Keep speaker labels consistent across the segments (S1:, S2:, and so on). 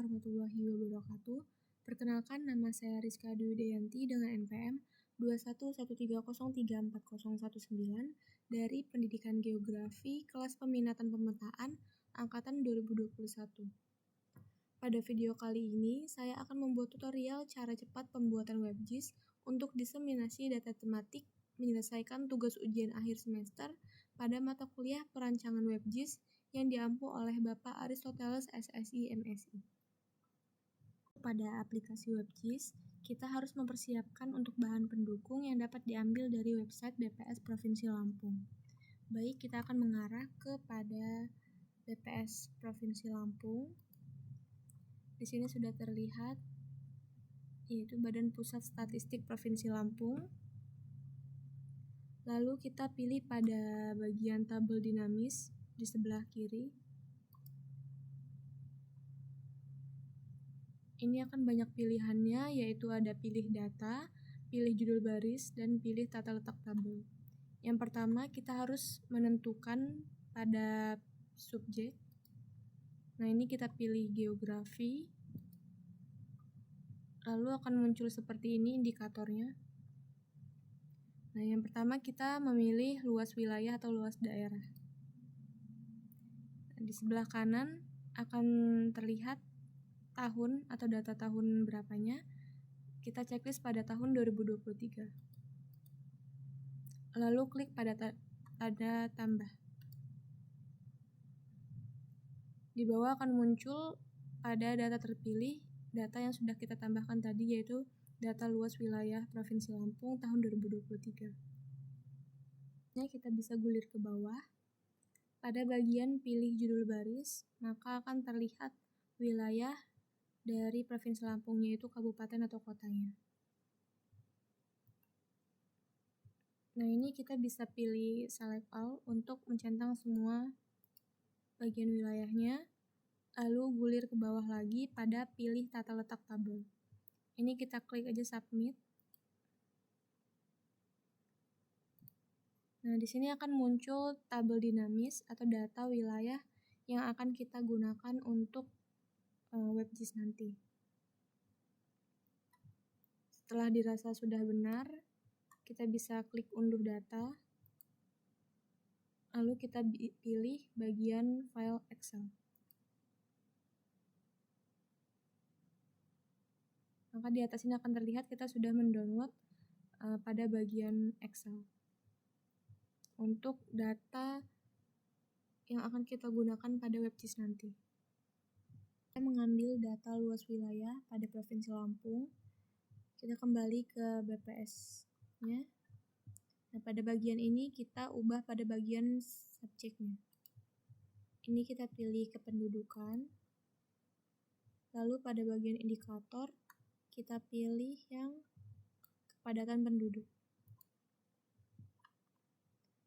S1: warahmatullahi wabarakatuh. Perkenalkan, nama saya Rizka Dwi Widayanti dengan NPM 21130340119 dari Pendidikan Geografi kelas Peminatan Pemetaan Angkatan 2021. Pada video kali ini, saya akan membuat tutorial cara cepat pembuatan WebGIS untuk diseminasi data tematik menyelesaikan tugas ujian akhir semester pada mata kuliah perancangan WebGIS yang diampu oleh Bapak Aristoteles SSI MSI. Pada aplikasi WebGIS, kita harus mempersiapkan untuk bahan pendukung yang dapat diambil dari website BPS Provinsi Lampung. Baik, kita akan mengarah kepada BPS Provinsi Lampung. Di sini sudah terlihat yaitu Badan Pusat Statistik Provinsi Lampung. Lalu kita pilih pada bagian tabel dinamis di sebelah kiri. Ini akan banyak pilihannya, yaitu ada pilih data, pilih judul baris, dan pilih tata letak tabel. Yang pertama, kita harus menentukan pada subjek. Nah, ini kita pilih geografi. Lalu akan muncul seperti ini indikatornya. Nah, yang pertama kita memilih luas wilayah atau luas daerah. Nah, di sebelah kanan akan terlihat tahun atau data tahun berapanya. Kita checklist pada tahun 2023. Lalu klik pada tanda tambah. Di bawah akan muncul pada data terpilih, data yang sudah kita tambahkan tadi, yaitu data luas wilayah Provinsi Lampung tahun 2023. Nah, kita bisa gulir ke bawah. Pada bagian pilih judul baris, maka akan terlihat wilayah dari Provinsi Lampung, yaitu kabupaten atau kotanya. Nah, ini kita bisa pilih select all untuk mencentang semua bagian wilayahnya. Lalu gulir ke bawah lagi pada pilih tata letak tabel. Ini kita klik aja submit. Nah, di sini akan muncul tabel dinamis atau data wilayah yang akan kita gunakan untuk WebGIS nanti. Setelah dirasa sudah benar, kita bisa klik unduh data. Lalu kita pilih bagian file Excel. Maka di atas ini akan terlihat kita sudah mendownload pada bagian Excel untuk data yang akan kita gunakan pada WebGIS nanti. Kita mengambil data luas wilayah pada Provinsi Lampung. Kita kembali ke BPS-nya. Nah, pada bagian ini kita ubah pada bagian subjeknya. Ini kita pilih kependudukan. Lalu pada bagian indikator, kita pilih yang kepadatan penduduk.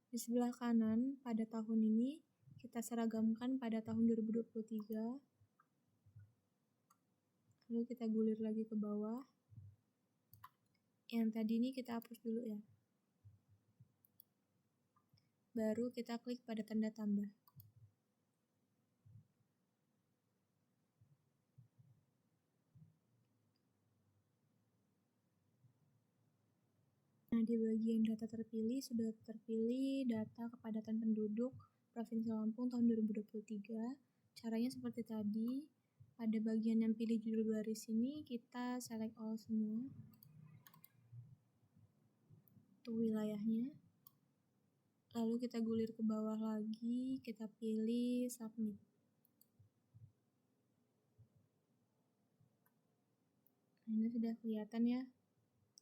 S1: Di sebelah kanan, pada tahun ini, kita seragamkan pada tahun 2023. Lalu kita gulir lagi ke bawah. Yang tadi ini kita hapus dulu ya. Baru kita klik pada tanda tambah. Nah, di bagian data terpilih sudah terpilih data kepadatan penduduk Provinsi Lampung tahun 2023. Caranya seperti tadi. Pada bagian yang pilih judul baris ini kita select all semua. Untuk wilayahnya. Lalu kita gulir ke bawah lagi, kita pilih submit. Nah, ini sudah kelihatan ya.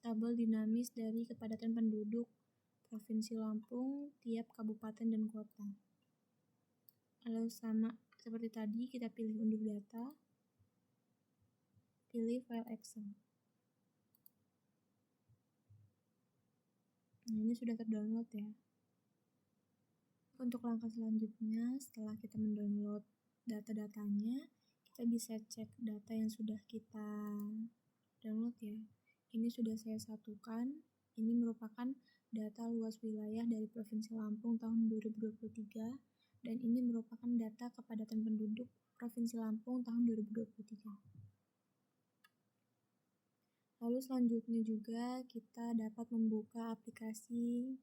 S1: Tabel dinamis dari kepadatan penduduk Provinsi Lampung tiap kabupaten dan kota. Lalu sama seperti tadi, kita pilih unduh data, pilih file Excel. Nah, ini sudah terdownload ya. Untuk langkah selanjutnya, setelah kita mendownload data-datanya, kita bisa cek data yang sudah kita download ya. Ini sudah saya satukan. Ini merupakan data luas wilayah dari Provinsi Lampung tahun 2023 dan ini merupakan data kepadatan penduduk Provinsi Lampung tahun 2023. Lalu selanjutnya juga kita dapat membuka aplikasi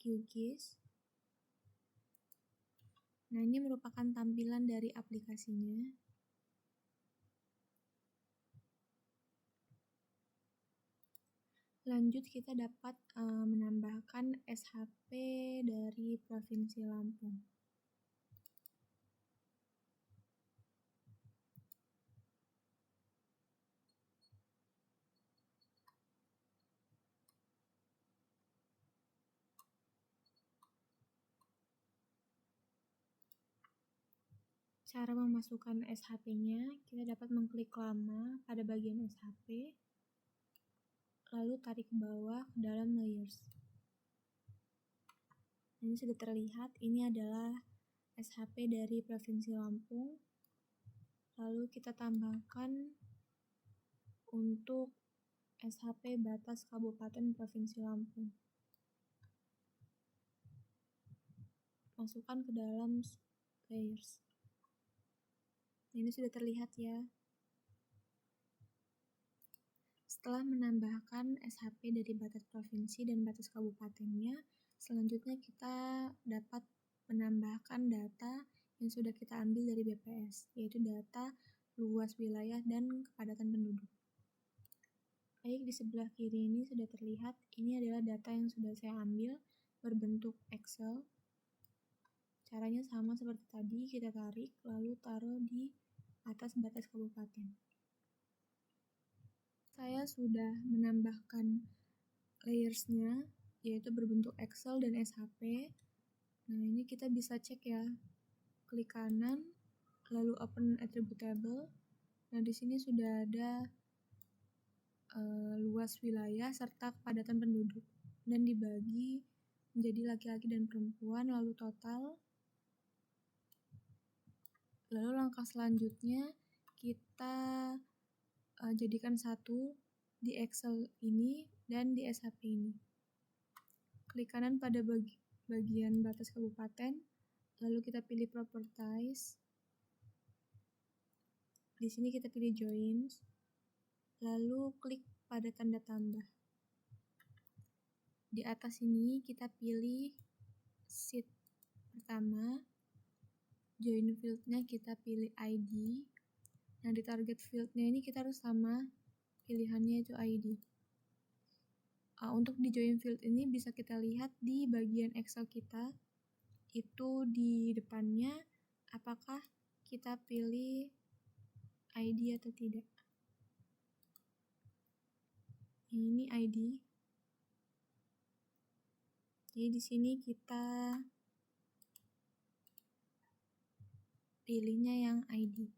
S1: QGIS. Nah, ini merupakan tampilan dari aplikasinya. Lanjut kita dapat menambahkan SHP dari Provinsi Lampung. Cara memasukkan SHP-nya, kita dapat mengklik lama pada bagian SHP, lalu tarik ke bawah ke dalam layers. Ini sudah terlihat, ini adalah SHP dari Provinsi Lampung. Lalu kita tambahkan untuk SHP batas Kabupaten Provinsi Lampung. Masukkan ke dalam layers. Ini sudah terlihat ya. Setelah menambahkan SHP dari batas provinsi dan batas kabupatennya, selanjutnya kita dapat menambahkan data yang sudah kita ambil dari BPS, yaitu data luas wilayah dan kepadatan penduduk. Baik, di sebelah kiri ini sudah terlihat, ini adalah data yang sudah saya ambil berbentuk Excel. Caranya sama seperti tadi, kita tarik lalu taruh di atas batas kabupaten. Saya sudah menambahkan layers-nya, yaitu berbentuk Excel dan SHP. Nah, ini kita bisa cek ya. Klik kanan, lalu open attribute table. Nah, di sini sudah ada luas wilayah serta kepadatan penduduk dan dibagi menjadi laki-laki dan perempuan, lalu total. Lalu langkah selanjutnya kita jadikan satu di Excel ini dan di SHP ini. Klik kanan pada bagian batas kabupaten, lalu kita pilih properties. Di sini kita pilih joins, lalu klik pada tanda tambah. Di atas ini kita pilih sheet pertama, join field-nya kita pilih ID. Nah, di target field-nya ini kita harus sama pilihannya itu ID. Untuk di join field ini bisa kita lihat di bagian Excel kita, itu di depannya apakah kita pilih ID atau tidak. Ini ID. Jadi di sini kita pilihnya yang ID.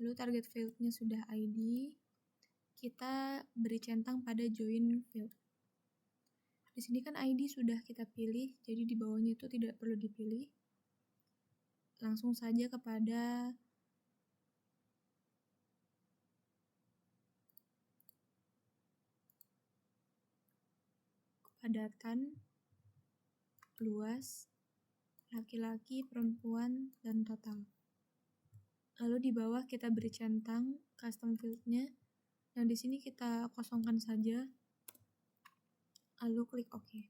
S1: Lalu target field-nya sudah ID, kita beri centang pada join field. Di sini kan ID sudah kita pilih, jadi di bawahnya itu tidak perlu dipilih. Langsung saja kepada kepadatan, luas, laki-laki, perempuan, dan total. Lalu di bawah kita beri centang custom field-nya. Nah, di sini kita kosongkan saja. Lalu klik OK.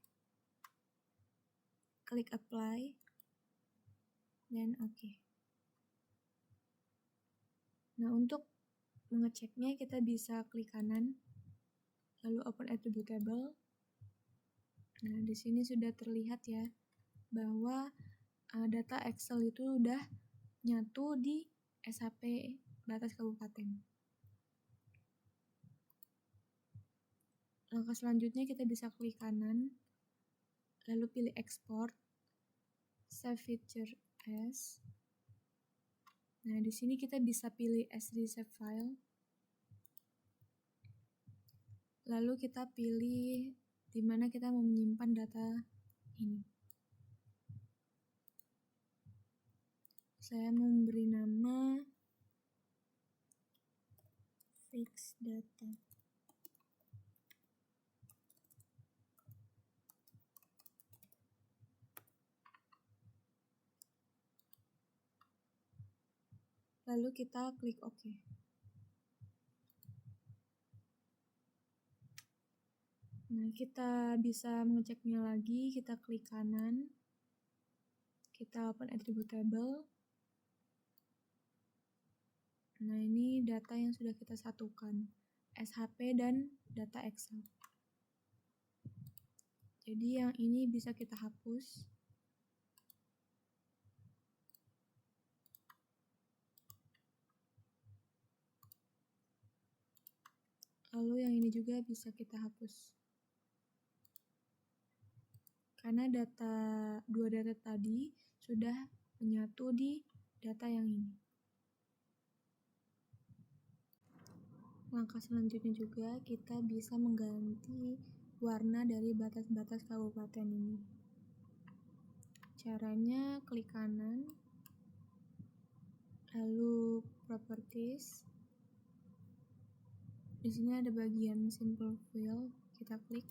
S1: Klik apply dan OK. Nah, untuk mengeceknya kita bisa klik kanan, lalu open attribute table. Nah, di sini sudah terlihat ya bahwa data Excel itu udah nyatu di SHP batas kabupaten. Langkah selanjutnya kita bisa klik kanan, lalu pilih export, save feature as. Nah, di sini kita bisa pilih as receive file. Lalu kita pilih di mana kita mau menyimpan data ini. Saya memberi nama fix data. Lalu kita klik OK. Nah, kita bisa mengeceknya lagi, kita klik kanan, kita open attribute table. Nah, ini data yang sudah kita satukan, SHP dan data Excel. Jadi yang ini bisa kita hapus. Lalu yang ini juga bisa kita hapus. Karena dua data tadi sudah menyatu di data yang ini. Langkah selanjutnya juga kita bisa mengganti warna dari batas-batas kabupaten ini. Caranya klik kanan, lalu properties. Di sini ada bagian simple fill, kita klik.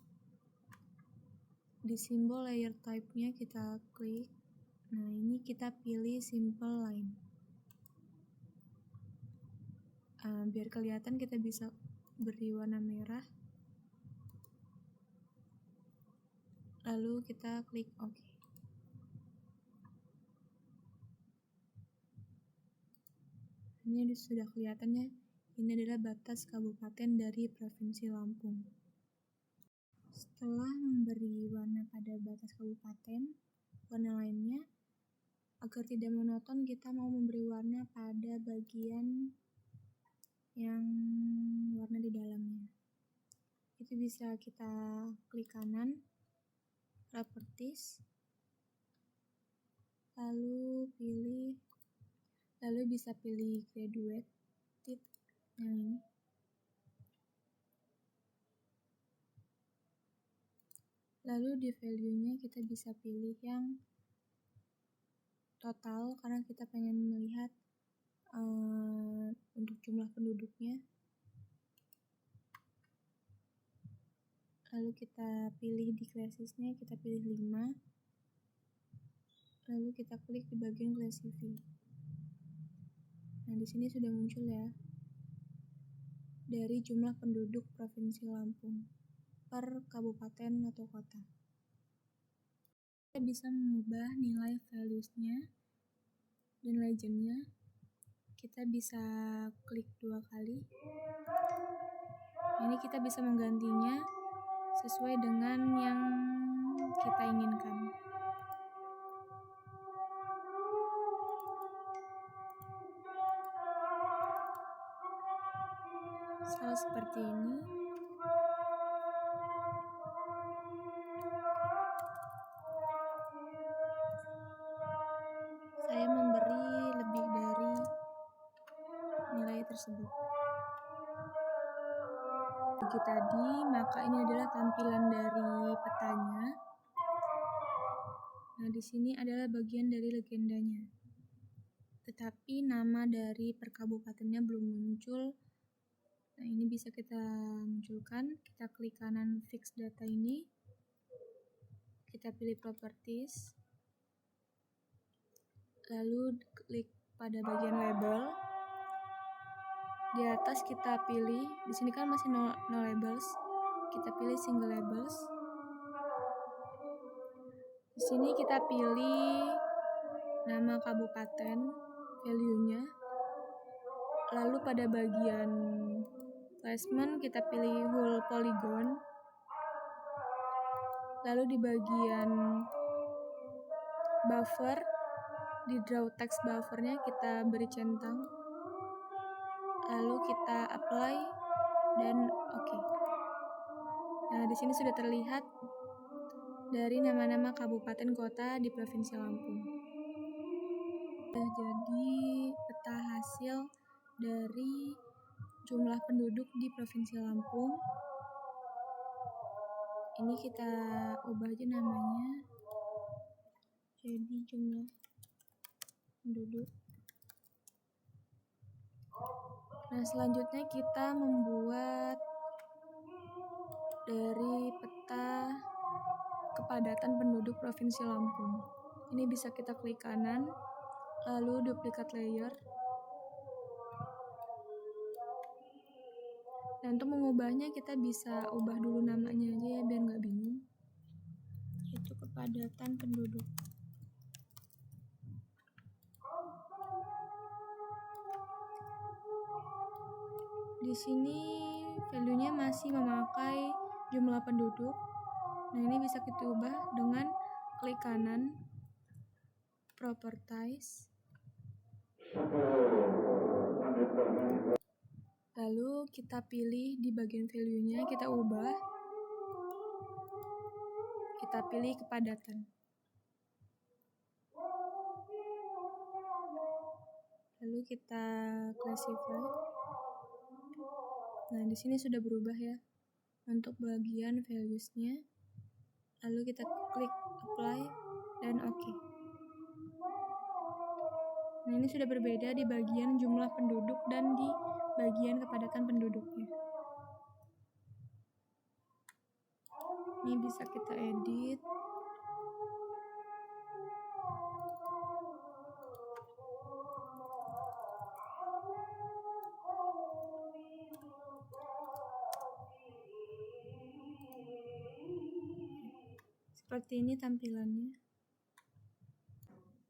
S1: Di simbol layer type-nya kita klik. Nah, ini kita pilih simple line. Biar kelihatan kita bisa beri warna merah. Lalu kita klik OK. Ini sudah kelihatannya, ini adalah batas kabupaten dari Provinsi Lampung. Setelah memberi warna pada batas kabupaten, warna lainnya, agar tidak monoton, kita mau memberi warna pada bagian yang warna di dalamnya. Itu bisa kita klik kanan, properties, lalu bisa pilih graduated yang ini. Lalu di value-nya kita bisa pilih yang total karena kita pengen melihat untuk jumlah penduduknya. Lalu kita pilih di classes-nya, kita pilih 5. Lalu kita klik di bagian classify. Nah, di sini sudah muncul ya. Dari jumlah penduduk Provinsi Lampung per kabupaten atau kota. Kita bisa mengubah nilai values-nya dan legend-nya. Kita bisa klik 2 kali. Ini kita bisa menggantinya sesuai dengan yang kita inginkan. Seperti ini. Saya memberi lebih dari nilai tersebut. Bagi tadi, maka ini adalah tampilan dari petanya. Nah, di sini adalah bagian dari legendanya. Tetapi nama dari perkabupatennya belum muncul. Nah, ini bisa kita munculkan. Kita klik kanan fix data ini. Kita pilih properties. Lalu klik pada bagian label. Di atas kita pilih, di sini kan masih no labels. Kita pilih single labels. Di sini kita pilih nama kabupaten, value-nya. Lalu pada bagian placement kita pilih whole polygon. Lalu di bagian buffer, di draw text buffernya kita beri centang. Lalu kita apply dan OK. Nah, di sini sudah terlihat dari nama-nama kabupaten kota di Provinsi Lampung. Sudah jadi peta hasil dari jumlah penduduk di Provinsi Lampung. Ini kita ubah aja namanya jadi jumlah penduduk. Nah, selanjutnya kita membuat dari peta kepadatan penduduk Provinsi Lampung. Ini bisa kita klik kanan, lalu duplicate layer. Dan untuk mengubahnya kita bisa ubah dulu namanya aja ya biar nggak bingung. Itu kepadatan penduduk. Di sini value-nya masih memakai jumlah penduduk. Nah, ini bisa kita ubah dengan klik kanan, properties. Lalu kita pilih di bagian value-nya, kita ubah. Kita pilih kepadatan. Lalu kita classify. Nah, di sini sudah berubah ya untuk bagian values-nya. Lalu kita klik apply dan OK. Nah, ini sudah berbeda di bagian jumlah penduduk dan di bagian kepadatan penduduknya. Ini bisa kita edit. Seperti ini tampilannya.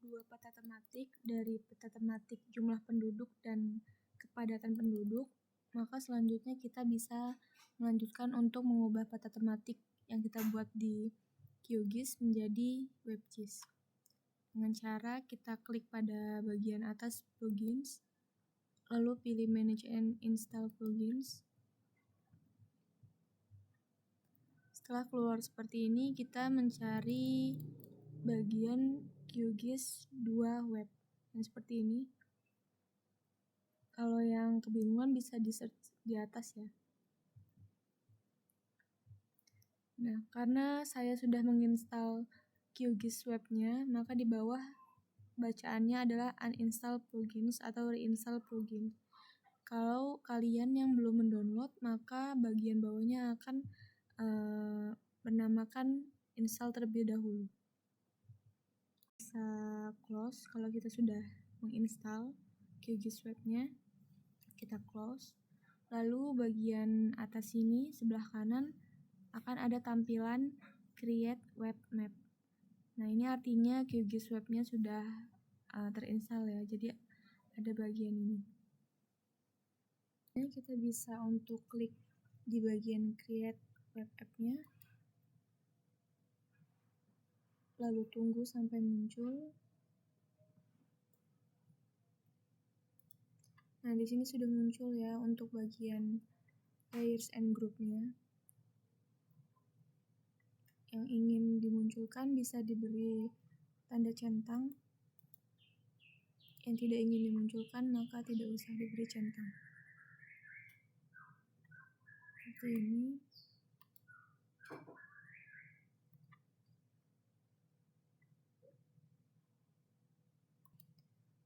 S1: Dua peta tematik dari peta tematik jumlah penduduk dan kepadatan penduduk. Maka selanjutnya kita bisa melanjutkan untuk mengubah peta tematik yang kita buat di QGIS menjadi WebGIS. Dengan cara kita klik pada bagian atas plugins, lalu pilih manage and install plugins. Setelah keluar seperti ini, kita mencari bagian QGIS 2 web. Dan seperti ini. Kalau yang kebingungan bisa di search di atas ya. Nah, karena saya sudah menginstal QGIS webnya, maka di bawah bacaannya adalah uninstall plugins atau reinstall plugins. Kalau kalian yang belum mendownload, maka bagian bawahnya akan bernamakan install terlebih dahulu. Bisa close kalau kita sudah menginstal QGIS webnya, kita close. Lalu bagian atas sini sebelah kanan akan ada tampilan create web map. Nah, ini artinya QGIS webnya sudah terinstall ya, jadi ada bagian ini. Ini kita bisa untuk klik di bagian create web app-nya, lalu tunggu sampai muncul. Nah, di sini sudah muncul ya untuk bagian layers and group-nya. Yang ingin dimunculkan bisa diberi tanda centang. Yang tidak ingin dimunculkan maka tidak usah diberi centang. Seperti ini.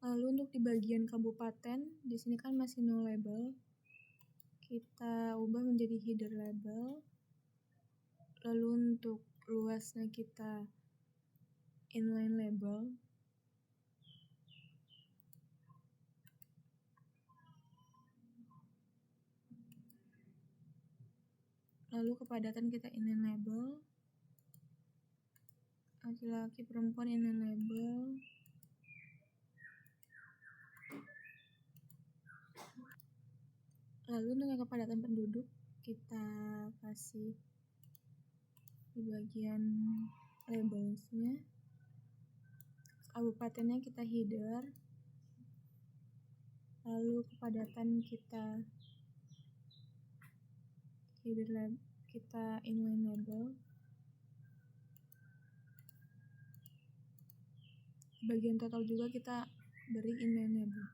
S1: Lalu untuk di bagian kabupaten, di sini kan masih no label. Kita ubah menjadi header label. Lalu untuk luasnya kita inline label. Lalu kepadatan kita inline label. Laki-laki perempuan inline label. Lalu untuk kepadatan penduduk kita kasih di bagian labelsnya. Kabupatennya kita header. Lalu kepadatan kita header lab, kita inline label. Bagian total juga kita beri inline label.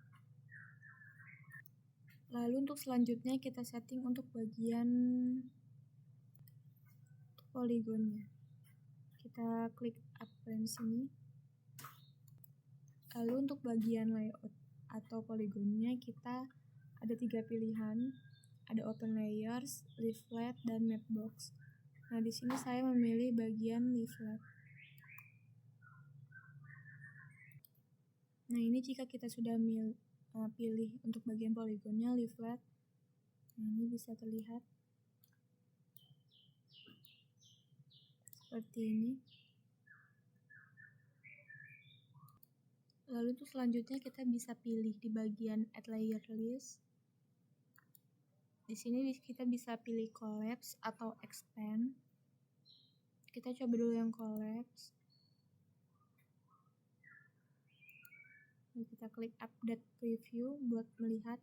S1: Lalu untuk selanjutnya kita setting untuk bagian poligonnya. Kita klik upland sini. Lalu untuk bagian layout atau poligonnya kita ada 3 pilihan. Ada open layers, leaflet, dan mapbox. Nah, di sini saya memilih bagian leaflet. Nah, ini jika kita sudah pilih untuk bagian poligonnya leaflet, Nah, ini bisa terlihat seperti ini. Lalu untuk selanjutnya kita bisa pilih di bagian Add Layer List. Di sini kita bisa pilih Collapse atau Expand. Kita coba dulu yang Collapse. Lalu kita klik Update Preview buat melihat.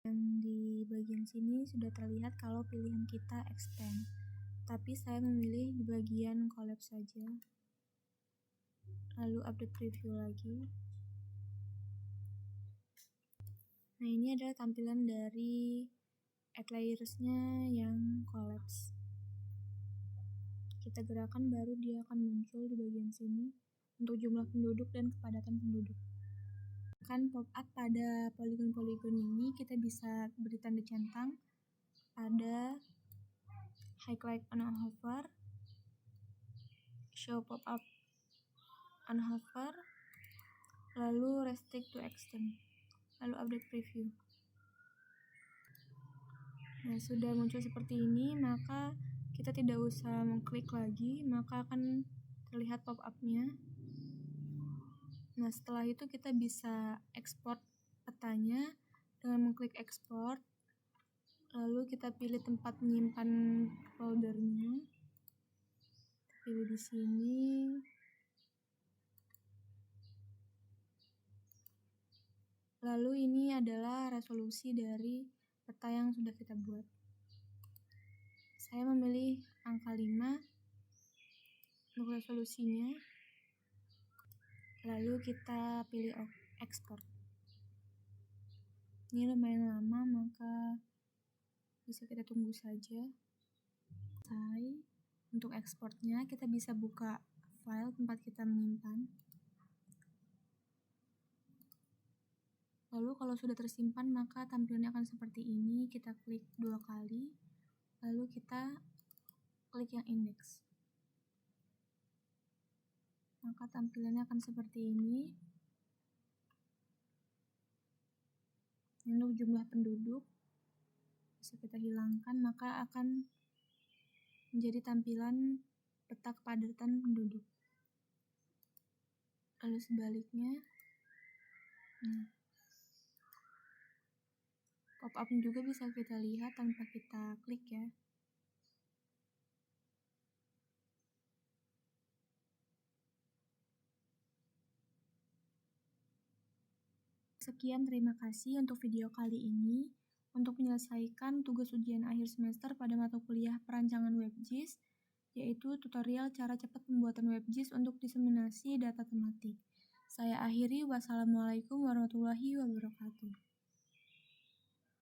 S1: Yang di bagian sini sudah terlihat kalau pilihan kita Expand. Tapi saya memilih di bagian Collapse saja. Lalu update preview lagi. Nah, ini adalah tampilan dari Add Layers-nya yang Collapse. Kita gerakan baru dia akan muncul di bagian sini untuk jumlah penduduk dan kepadatan penduduk. Kan pop up pada poligon-poligon ini kita bisa beri tanda centang pada highlight on hover, show pop up on hover, lalu restrict to extend, lalu update preview. Nah, sudah muncul seperti ini, maka kita tidak usah mengklik lagi, maka akan terlihat pop up-nya. Nah, setelah itu kita bisa ekspor petanya dengan mengklik ekspor. Lalu kita pilih tempat menyimpan foldernya. Pilih di sini. Lalu ini adalah resolusi dari peta yang sudah kita buat. Saya memilih angka 5 untuk resolusinya. Lalu kita pilih ekspor. Ini lumayan lama, maka bisa kita tunggu saja. Untuk ekspornya kita bisa buka file tempat kita menyimpan. Lalu kalau sudah tersimpan, maka tampilannya akan seperti ini. Kita klik 2 kali, lalu kita klik yang index. Maka tampilannya akan seperti ini. Untuk jumlah penduduk bisa kita hilangkan, maka akan menjadi tampilan peta kepadatan penduduk. Lalu sebaliknya, pop up juga bisa kita lihat tanpa kita klik ya. Sekian, terima kasih untuk video kali ini. Untuk menyelesaikan tugas ujian akhir semester pada mata kuliah perancangan WebGIS, yaitu tutorial cara cepat pembuatan WebGIS untuk diseminasi data tematik. Saya akhiri, wassalamualaikum warahmatullahi wabarakatuh.